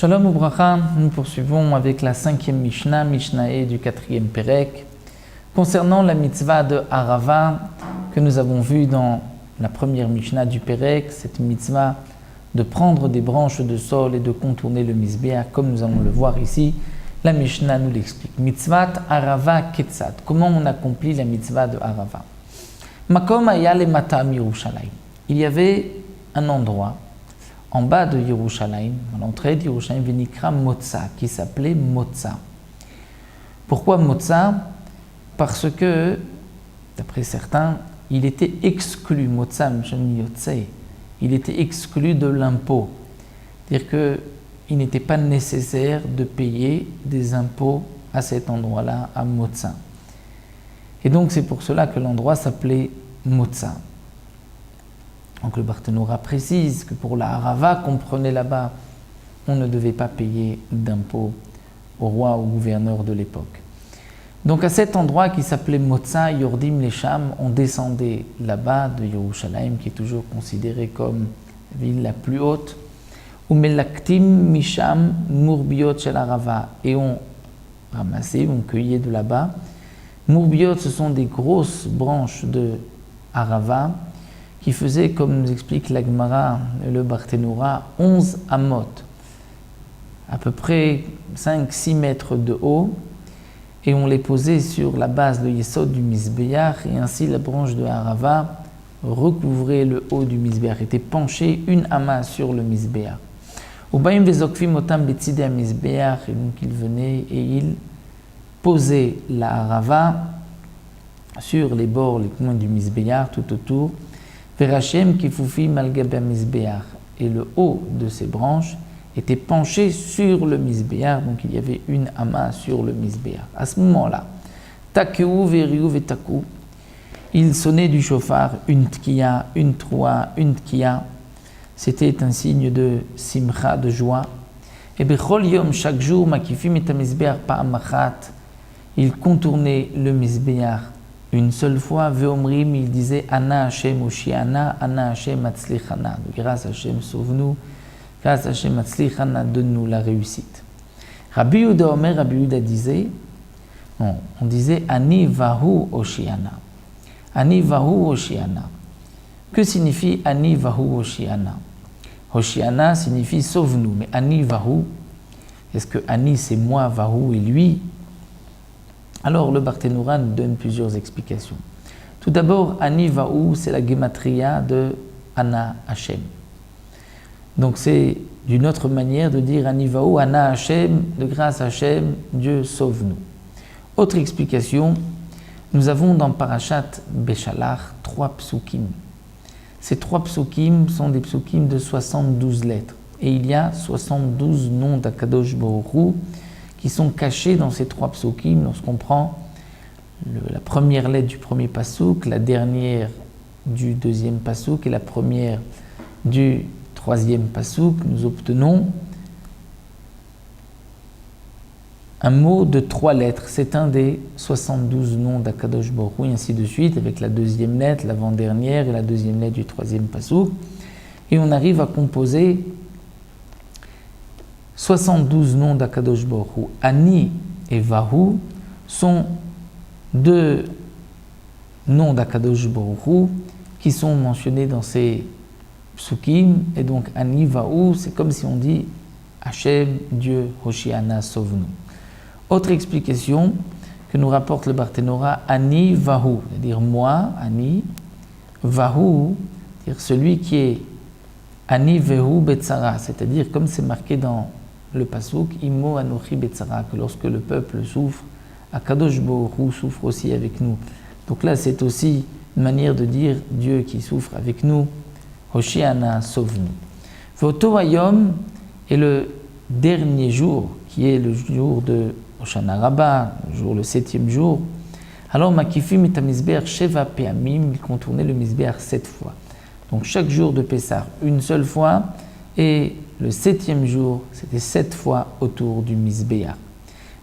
Shalom Ubracha, nous poursuivons avec la 5e Mishnah, Mishnah du 4e Perek, concernant la mitzvah de Harava que nous avons vue dans la première Mishnah du Perek, cette mitzvah de prendre des branches de sol et de contourner le Mizbeach, comme nous allons le voir ici. La Mishnah nous l'explique. Mitzvat Harava Ketzad. Comment on accomplit la mitzvah de Harava? Makom Ayale Matam Yerushalayim. Il y avait un endroit en bas de Yerushalayim, à l'entrée de Yerushalayim, Venikra Motza, qui s'appelait Motza. Pourquoi Motza? Parce que, d'après certains, il était exclu, Motza Mshani Yotzei, il était exclu de l'impôt. C'est-à-dire qu'il n'était pas nécessaire de payer des impôts à cet endroit-là, à Motza. Et donc c'est pour cela que l'endroit s'appelait Motza. Donc le Barthénora précise que pour la Harava qu'on prenait là-bas, on ne devait pas payer d'impôts au roi ou au gouverneur de l'époque. Donc à cet endroit qui s'appelait Motza, Yordim Lesham, on descendait là-bas de Yerushalayim, qui est toujours considérée comme la ville la plus haute, Umelaktim Misham Murbiot Shel Harava, et on ramassait, on cueillait de là-bas. Murbiot, ce sont des grosses branches de Harava, qui faisait, comme nous explique la Gemara et le Barthénora, 11 amot, à peu près 5-6 mètres de haut, et on les posait sur la base de Yesod du Mizbeach, et ainsi la branche de Harava recouvrait le haut du Mizbeach, était penchée une ama sur le Mizbeach. Ubaim vezokfim otam betzidei Mizbeach, et donc il venait et il posait la Harava sur les bords, les coins du Mizbeach, tout autour. Verachem kifufim al gabe Mizbeach, et le haut de ces branches était penché sur le Mizbeach, donc il y avait une ama sur le Mizbeach. À ce moment-là, takeu veriu vetaku, il sonnait du chauffard, une tkiya, une troua, une tkiya. C'était un signe de simcha, de joie. Et bechol yom, chaque jour, makifim et Mizbeach pa'amachat, il contournait le Mizbeach une seule fois. Veomrim, il disait Ana Hashem Oshiana, Ana Hashem Atzlichana. Grâce à Hashem, sauve-nous. Grâce à Hashem Atzlichana, donne-nous la réussite. Rabbi Yehuda Omer, Rabbi Yehuda disait, non, on disait Ani Vahu Oshiana. Ani Vahu Oshiana. Que signifie Ani Vahu Oshiana? Oshiana signifie sauve-nous, mais Ani Vahu, est-ce que Ani c'est moi, Vahu et lui? Alors le Barthénora nous donne plusieurs explications. Tout d'abord, Ani Vahu, c'est la gematria de Ana Hashem. Donc c'est d'une autre manière de dire Ani Vahu, Ana Hashem, de grâce à Hashem, Dieu sauve-nous. Autre explication, nous avons dans Parashat Beshalach 3 psukim. Ces 3 psukim sont des psukim de 72 lettres. Et il y a 72 noms d'Akadosh Baruch Hu qui sont cachés dans ces 3 psukim. Lorsqu'on prend la première lettre du premier pasuk, la dernière du deuxième pasuk et la première du troisième pasuk, nous obtenons un mot de 3 lettres. C'est un des 72 noms d'Akadosh Baruch Hu, et ainsi de suite, avec la deuxième lettre, l'avant-dernière et la deuxième lettre du troisième pasuk. Et on arrive à composer 72 noms d'Akadosh Baruch Hu. Ani et Vahu sont 2 noms d'Akadosh Baruch Hu qui sont mentionnés dans ces psukim. Et donc Ani Vahu, c'est comme si on dit Hashem, Dieu, Hoshiana, sauve-nous. Autre explication que nous rapporte le Barthénora, Ani Vahu, c'est-à-dire moi, Ani, Vahu, c'est-à-dire celui qui est Ani Vehu Betzara, c'est-à-dire comme c'est marqué dans le pasuk, Imo Anochi Betzara, que lorsque le peuple souffre, Akadosh Baruch Hu souffre aussi avec nous. Donc là, c'est aussi une manière de dire Dieu qui souffre avec nous, Hoshiana, sauve-nous. Voto Hayom est le dernier jour, qui est le jour de Hoshana Rabbah, le 7e jour. Alors, Makifim et Mizbeach Sheva Peamim, il contournait le Mizbeach 7 fois. Donc chaque jour de Pessah, une seule fois, et le 7e jour, c'était 7 fois autour du Mizbeach.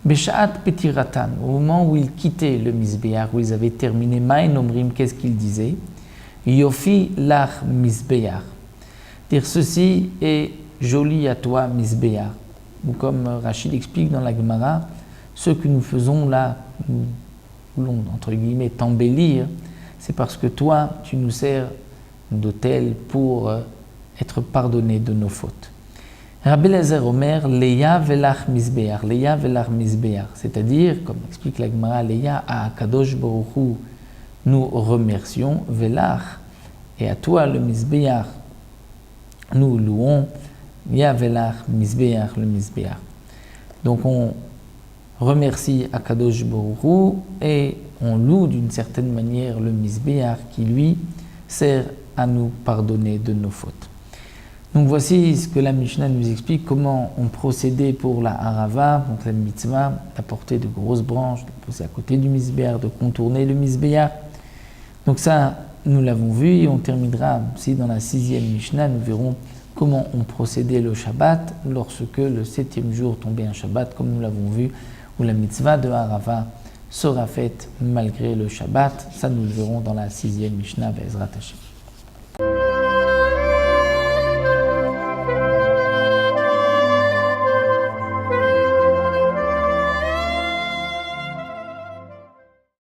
Beshaat Petiratan, au moment où ils quittaient le Mizbeach, où ils avaient terminé Maïn Omrim, qu'est-ce qu'ils disaient? Yofi lach Mizbeach. Dire ceci est joli à toi, Mizbeach. ou comme Rachid explique dans la Gemara, ce que nous faisons là, nous voulons entre guillemets t'embellir, c'est parce que toi, tu nous sers d'autel pour être pardonné de nos fautes. Rabbi Eliezer Omer, Leia velach mizbeach, Leia velach mizbeach, c'est-à-dire, comme explique la Gemara, Leia à Kadosh Baruch Hu, nous remercions, velach, et à toi le mizbeach, nous louons, Ya velach mizbeach, le mizbeach. Donc on remercie Akadosh Baruch Hu et on loue d'une certaine manière le mizbeach qui lui sert à nous pardonner de nos fautes. Donc voici ce que la Mishnah nous explique, comment on procédait pour la harava, donc la mitzvah, d'apporter de grosses branches, de poser à côté du mizbeach, de contourner le mizbeach. Donc ça, nous l'avons vu et on terminera aussi dans la 6e Mishnah, nous verrons comment on procédait le Shabbat lorsque le 7e jour tombait un Shabbat, comme nous l'avons vu, où la mitzvah de harava sera faite malgré le Shabbat. Ça, nous le verrons dans la 6e Mishnah, Be'ezrat Hashem.